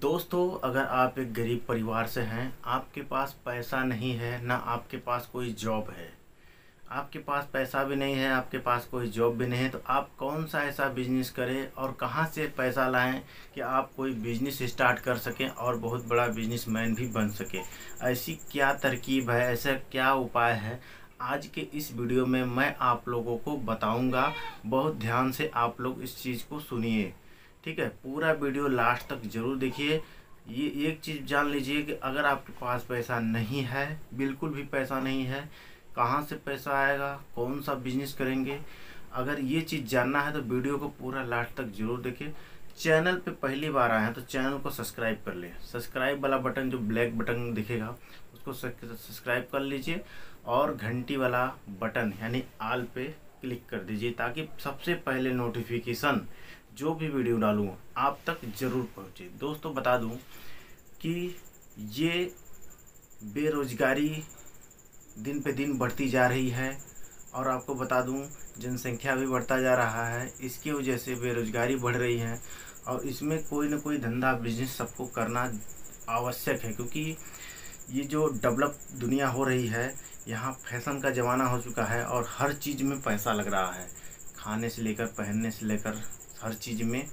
दोस्तों, अगर आप एक गरीब परिवार से हैं, आपके पास पैसा नहीं है, ना आपके पास कोई जॉब है, आपके पास पैसा भी नहीं है, आपके पास कोई जॉब भी नहीं है, तो आप कौन सा ऐसा बिजनेस करें और कहां से पैसा लाएं कि आप कोई बिजनेस स्टार्ट कर सकें और बहुत बड़ा बिजनेसमैन भी बन सके। ऐसी क्या तरकीब है, ऐसा क्या उपाय है, आज के इस वीडियो में मैं आप लोगों को बताऊंगा। बहुत ध्यान से आप लोग इस चीज़ को सुनिए, ठीक है। पूरा वीडियो लास्ट तक जरूर देखिए। ये एक चीज़ जान लीजिए कि अगर आपके पास पैसा नहीं है, बिल्कुल भी पैसा नहीं है, कहाँ से पैसा आएगा, कौन सा बिजनेस करेंगे, अगर ये चीज़ जानना है तो वीडियो को पूरा लास्ट तक जरूर देखिए। चैनल पे पहली बार आए हैं तो चैनल को सब्सक्राइब कर लें। सब्सक्राइब वाला बटन जो ब्लैक बटन दिखेगा उसको सब्सक्राइब कर लीजिए और घंटी वाला बटन यानी ऑल पे क्लिक कर दीजिए, ताकि सबसे पहले नोटिफिकेशन जो भी वीडियो डालूँ आप तक ज़रूर पहुँचे। दोस्तों, बता दूं कि ये बेरोज़गारी दिन पे दिन बढ़ती जा रही है और आपको बता दूं जनसंख्या भी बढ़ता जा रहा है। इसकी वजह से बेरोज़गारी बढ़ रही है और इसमें कोई ना कोई धंधा बिजनेस सबको करना आवश्यक है, क्योंकि ये जो डेवलप दुनिया हो रही है, यहाँ फैशन का ज़माना हो चुका है और हर चीज़ में पैसा लग रहा है। खाने से लेकर पहनने से लेकर हर चीज़ में,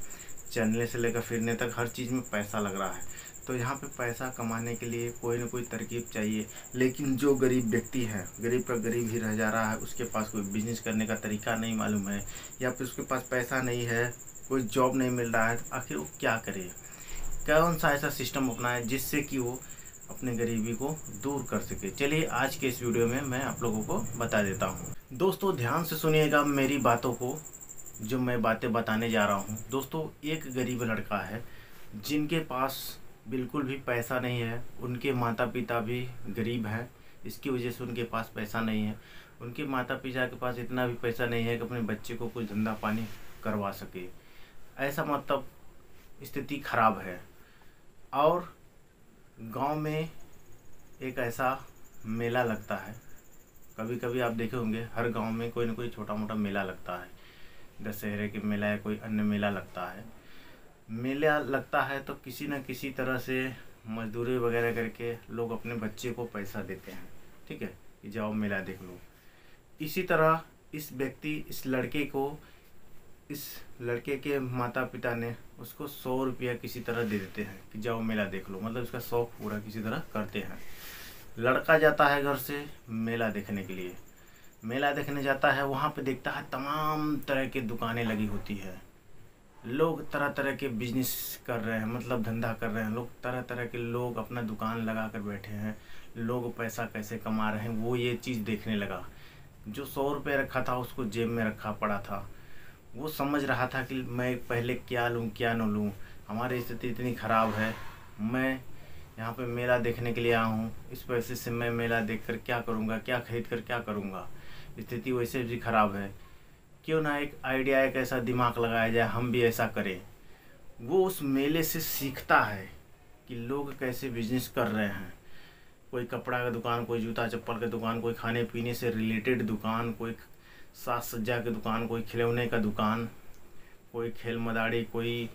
चलने से लेकर फिरने तक हर चीज़ में पैसा लग रहा है। तो यहाँ पे पैसा कमाने के लिए कोई ना कोई तरकीब चाहिए। लेकिन जो गरीब व्यक्ति है, गरीब का गरीब ही रह जा रहा है, उसके पास कोई बिजनेस करने का तरीका नहीं मालूम है, या फिर उसके पास पैसा नहीं है, कोई जॉब नहीं मिल रहा है, तो आखिर वो क्या करे, कौन सा ऐसा सिस्टम अपनाए जिससे कि वो अपने गरीबी को दूर कर सके। चलिए आज के इस वीडियो में मैं आप लोगों को बता देता हूँ। दोस्तों, ध्यान से सुनिएगा मेरी बातों को, जो मैं बातें बताने जा रहा हूँ। दोस्तों, एक गरीब लड़का है जिनके पास बिल्कुल भी पैसा नहीं है, उनके माता पिता भी गरीब हैं, इसकी वजह से उनके पास पैसा नहीं है। उनके माता पिता के पास इतना भी पैसा नहीं है कि अपने बच्चे को कुछ धंधा पानी करवा सके। ऐसा मतलब स्थिति खराब है। और गांव में एक ऐसा मेला लगता है, कभी कभी आप देखे होंगे हर गांव में कोई ना कोई छोटा मोटा मेला लगता है। दशहरे के मेला या कोई अन्य मेला लगता है। मेला लगता है तो किसी न किसी तरह से मजदूरी वगैरह करके लोग अपने बच्चे को पैसा देते हैं, ठीक है, कि जाओ मेला देख लो। इसी तरह इस लड़के के माता पिता ने उसको 100 रुपया किसी तरह दे देते हैं कि जाओ मेला देख लो, मतलब उसका शौक पूरा किसी तरह करते हैं। लड़का जाता है घर से मेला देखने के लिए। मेला देखने जाता है, वहाँ पे देखता है तमाम तरह की दुकानें लगी होती है। लोग तरह तरह के बिजनेस कर रहे हैं, मतलब धंधा कर रहे हैं। लोग तरह तरह के लोग अपना दुकान लगा कर बैठे हैं। लोग पैसा कैसे कमा रहे हैं वो ये चीज़ देखने लगा। जो 100 रुपये रखा था उसको जेब में रखा पड़ा था। वो समझ रहा था कि मैं पहले क्या लूँ क्या न लूँ, हमारी स्थिति इतनी ख़राब है, मैं यहाँ पे मेला देखने के लिए आया हूँ, इस पैसे से मैं मेला देखकर क्या करूँगा, क्या खरीद कर क्या करूँगा, स्थिति वैसे भी ख़राब है, क्यों ना एक आइडिया, एक ऐसा दिमाग लगाया जाए, हम भी ऐसा करें। वो उस मेले से सीखता है कि लोग कैसे बिजनेस कर रहे हैं। कोई कपड़ा का दुकान, कोई जूता चप्पल का दुकान, कोई खाने पीने से रिलेटेड दुकान, कोई साज सज्जा की दुकान, कोई खिलौने का दुकान, कोई खेल मदारी, कोई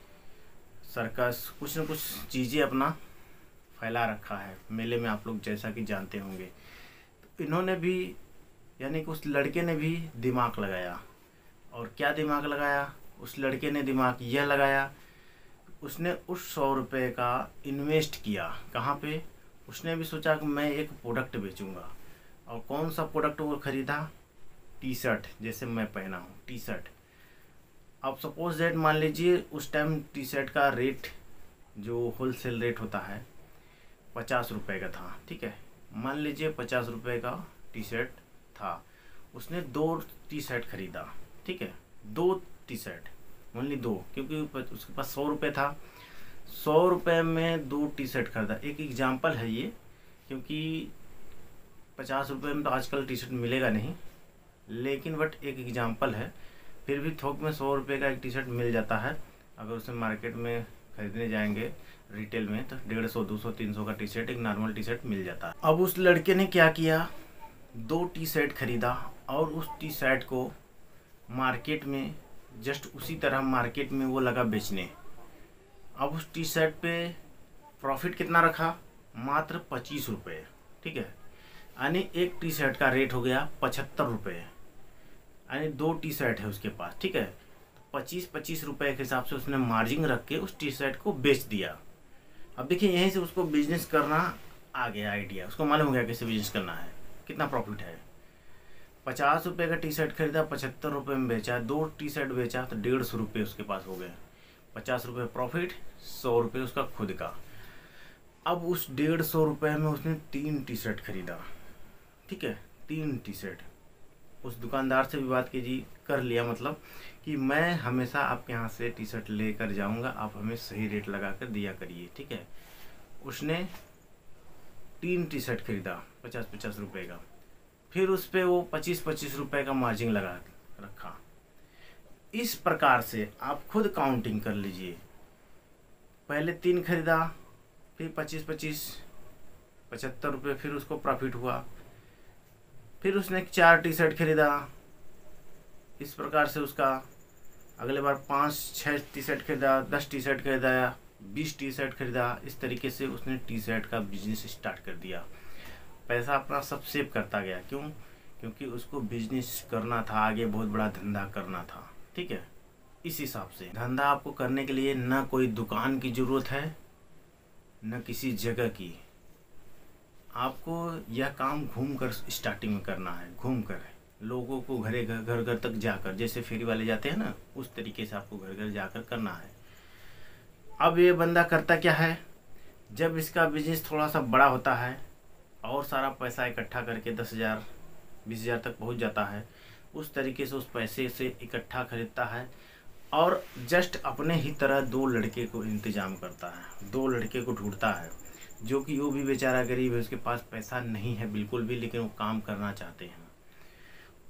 सर्कस, कुछ न कुछ चीज़ें अपना फैला रखा है मेले में, आप लोग जैसा कि जानते होंगे। तो इन्होंने भी, यानी कि उस लड़के ने भी दिमाग लगाया। और क्या दिमाग लगाया उस लड़के ने? दिमाग यह लगाया, उसने उस 100 रुपये का इन्वेस्ट किया। कहाँ पे? उसने भी सोचा कि मैं एक प्रोडक्ट बेचूंगा। और कौन सा प्रोडक्ट वो ख़रीदा? टी शर्ट, जैसे मैं पहना हूँ टी शर्ट। अब सपोज दैट मान लीजिए उस टाइम टी शर्ट का रेट जो होलसेल रेट होता है 50 रुपये का था, ठीक है। मान लीजिए 50 रुपये का टी शर्ट था, उसने 2 टी शर्ट खरीदा, ठीक है। 2 टी शर्ट, ओनली 2, क्योंकि उसके पास 100 रुपये था। 100 रुपये में 2 टी शर्ट खरीदा। एक एग्जांपल है ये, क्योंकि 50 रुपये में तो आजकल टी शर्ट मिलेगा नहीं, लेकिन बट एक एग्जांपल है। फिर भी थोक में 100 रुपये का एक टी शर्ट मिल जाता है। अगर उसे मार्केट में खरीदने जाएंगे रिटेल में तो 150, 200, 300 का टी शर्ट, एक नॉर्मल टी शर्ट मिल जाता है। अब उस लड़के ने क्या किया, 2 टी शर्ट खरीदा और उस टी शर्ट को मार्केट में, जस्ट उसी तरह मार्केट में वो लगा बेचने। अब उस टी शर्ट पे प्रॉफिट कितना रखा, मात्र 25 रुपये। ठीक है, यानी एक टी शर्ट का रेट हो गया 75 रुपये, यानी 2 टी शर्ट है उसके पास। ठीक है, 25-25 रुपये के हिसाब से उसने मार्जिन रख के उस टी शर्ट को बेच दिया। अब देखिए यहीं से उसको बिजनेस करना आ गया आइडिया, उसको मालूम हो गया कैसे बिजनेस करना है, कितना प्रॉफिट है। 50 रुपये का टी शर्ट खरीदा, 75 रुपये में बेचा, 2 टी शर्ट बेचा तो 150 रुपये उसके पास हो गए। 50 रुपये प्रॉफिट, 100 रुपये उसका खुद का। अब उस 150 रुपये में उसने 3 टी शर्ट खरीदा। ठीक है, 3 टी शर्ट। उस दुकानदार से भी बात कीजिए, कर लिया, मतलब कि मैं हमेशा आपके यहाँ से टी शर्ट लेकर जाऊँगा, आप हमें सही रेट लगा कर दिया करिए। ठीक है, उसने 3 टी शर्ट खरीदा 50-50 रुपये का, फिर उस पर वो 25-25 रुपये का मार्जिन लगा रखा। इस प्रकार से आप खुद काउंटिंग कर लीजिए। पहले 3 खरीदा, फिर 25-25, 75 रुपये, फिर उसको प्रॉफिट हुआ। फिर उसने 4 टी शर्ट खरीदा, इस प्रकार से उसका अगले बार 5-6 टी शर्ट खरीदा, 10 टी शर्ट खरीदा, 20 टी शर्ट खरीदा। इस तरीके से उसने टी शर्ट का बिजनेस स्टार्ट कर दिया। पैसा अपना सब सेव करता गया। क्यों? क्योंकि उसको बिजनेस करना था, आगे बहुत बड़ा धंधा करना था। ठीक है, इस हिसाब से धंधा आपको करने के लिए ना कोई दुकान की ज़रूरत है, न किसी जगह की। आपको यह काम घूमकर स्टार्टिंग में करना है, घूमकर लोगों को घर घर तक जाकर, जैसे फेरी वाले जाते हैं ना, उस तरीके से आपको घर घर जाकर करना है। अब ये बंदा करता क्या है, जब इसका बिजनेस थोड़ा सा बड़ा होता है और सारा पैसा इकट्ठा करके 10,000 20,000 तक पहुंच जाता है, उस तरीके से उस पैसे से इकट्ठा खरीदता है और जस्ट अपने ही तरह 2 लड़के को इंतजाम करता है, 2 लड़के को ढूंढता है, जो कि वो भी बेचारा गरीब है, उसके पास पैसा नहीं है बिल्कुल भी, लेकिन वो काम करना चाहते हैं।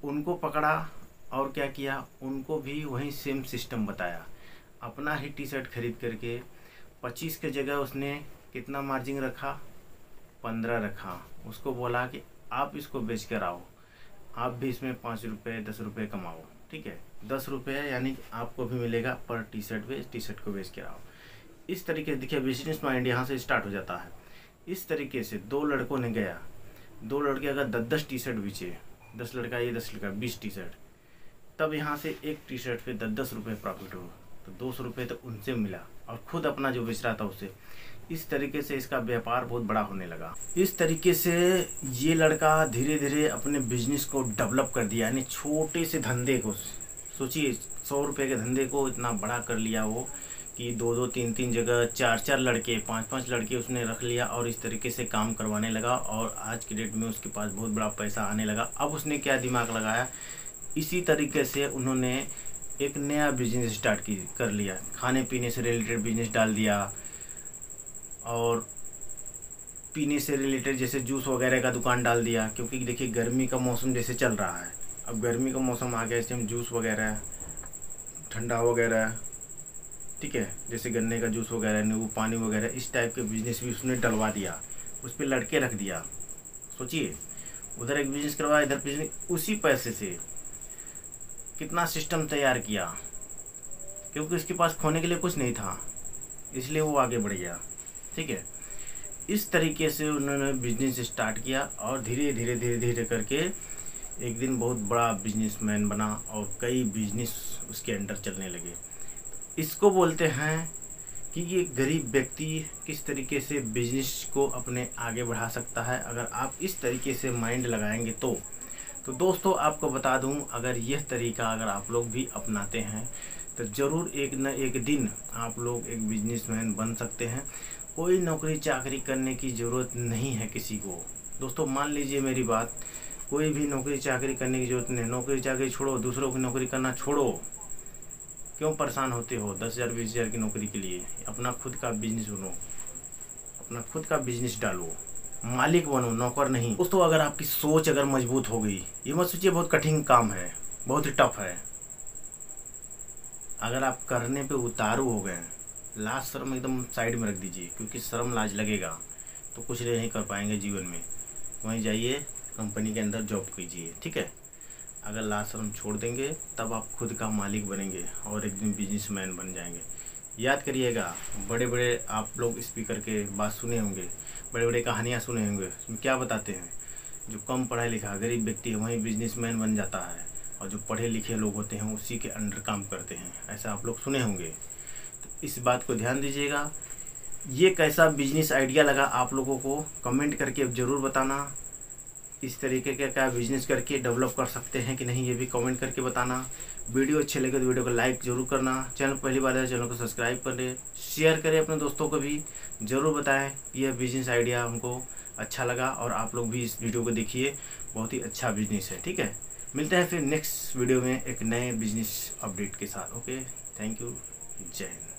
उनको पकड़ा और क्या किया, उनको भी वही सेम सिस्टम बताया। अपना ही टी शर्ट खरीद करके 25 के जगह उसने कितना मार्जिन रखा, 15 रखा। उसको बोला कि आप इसको बेच कर आओ, आप भी इसमें 5 रुपये 10 रुपये कमाओ। ठीक है, 10 रुपये यानी आपको भी मिलेगा पर टी शर्ट पे, टी शर्ट को बेच कर आओ। इस तरीके से देखिए बिजनेस माइंड यहाँ से स्टार्ट हो जाता है। इस तरीके से 2 लड़कों ने गया, 2 लड़के अगर 10-10 टी शर्ट बेचे, 10 लड़का ये 10 लड़का 20 टी शर्ट, तब यहाँ से एक टी शर्ट पे 10-10 रुपये प्रॉफिट हो, तो 200 रुपये तो उनसे मिला और खुद अपना जो बेच रहा था उससे। इस तरीके से इसका व्यापार बहुत बड़ा होने लगा। इस तरीके से ये लड़का धीरे धीरे अपने बिजनेस को डेवलप कर दिया, यानी छोटे से धंधे को, सोचिए 100 रुपये के धंधे को इतना बड़ा कर लिया वो, कि 2-2 3-3 जगह 4-4 लड़के 5-5 लड़के उसने रख लिया और इस तरीके से काम करवाने लगा। और आज की डेट में उसके पास बहुत बड़ा पैसा आने लगा। अब उसने क्या दिमाग लगाया, इसी तरीके से उन्होंने एक नया बिजनेस स्टार्ट कर लिया, खाने पीने से रिलेटेड बिजनेस डाल दिया और पीने से रिलेटेड जैसे जूस वगैरह का दुकान डाल दिया। क्योंकि देखिए गर्मी का मौसम जैसे चल रहा है, अब गर्मी का मौसम आ गया, इसमें जूस वगैरह, ठंडा वगैरह, ठीक है, जैसे गन्ने का जूस वगैरह, नींबू पानी वगैरह, इस टाइप के बिजनेस भी उसने डलवा दिया, उस पर लड़के रख दिया। सोचिए उधर एक बिजनेस करवाया, इधर बिजनेस, उसी पैसे से कितना सिस्टम तैयार किया। क्योंकि उसके पास खोने के लिए कुछ नहीं था, इसलिए वो आगे बढ़ गया। ठीक है, इस तरीके से उन्होंने बिजनेस स्टार्ट किया और धीरे धीरे धीरे धीरे करके एक दिन बहुत बड़ा बिजनेसमैन बना और कई बिजनेस उसके अंडर चलने लगे। इसको बोलते हैं कि ये गरीब व्यक्ति किस तरीके से बिजनेस को अपने आगे बढ़ा सकता है, अगर आप इस तरीके से माइंड लगाएंगे तो दोस्तों आपको बता दूं, अगर यह तरीका अगर आप लोग भी अपनाते हैं तो ज़रूर एक न एक दिन आप लोग एक बिजनेसमैन बन सकते हैं। कोई नौकरी चाकरी करने की ज़रूरत नहीं है किसी को। दोस्तों मान लीजिए मेरी बात, कोई भी नौकरी चाकरी करने की ज़रूरत नहीं। नौकरी चाकरी छोड़ो, दूसरों की नौकरी करना छोड़ो। क्यों परेशान होते हो 10,000 20,000 की नौकरी के लिए? अपना खुद का बिजनेस बनो, अपना खुद का बिजनेस डालो, मालिक बनो, नौकर नहीं। दोस्तों अगर आपकी सोच अगर मजबूत हो गई, ये मत सोचिए बहुत कठिन काम है, बहुत ही टफ है। अगर आप करने पे उतारू हो गए, लाज शर्म एकदम साइड में रख दीजिए, क्योंकि शर्म लाज लगेगा तो कुछ नहीं कर पाएंगे जीवन में। वहीं जाइए कंपनी के अंदर जॉब कीजिए। ठीक है, अगर लाज शर्म छोड़ देंगे तब आप खुद का मालिक बनेंगे और एक दिन बिजनेसमैन बन जाएंगे। याद करिएगा, बड़े बड़े आप लोग स्पीकर के बात सुने होंगे, बड़े बड़े कहानियाँ सुने होंगे। उसमें क्या बताते हैं, जो कम पढ़ा लिखा गरीब व्यक्ति है वही बिजनेसमैन बन जाता है, और जो पढ़े लिखे लोग होते हैं उसी के अंडर काम करते हैं। ऐसा आप लोग सुने होंगे। तो इस बात को ध्यान दीजिएगा। ये कैसा बिजनेस आइडिया लगा आप लोगों को, कमेंट करके ज़रूर बताना। इस तरीके का क्या बिजनेस करके डेवलप कर सकते हैं कि नहीं, ये भी कमेंट करके बताना। वीडियो अच्छे लगे तो वीडियो को लाइक ज़रूर करना। चैनल पहली बार है, चैनल को सब्सक्राइब करें, शेयर करें अपने दोस्तों को भी। ज़रूर बताएं कि यह बिजनेस आइडिया हमको अच्छा लगा, और आप लोग भी इस वीडियो को देखिए, बहुत ही अच्छा बिजनेस है। ठीक है, मिलते हैं फिर नेक्स्ट वीडियो में एक नए बिजनेस अपडेट के साथ। ओके, थैंक यू, जय हिंद।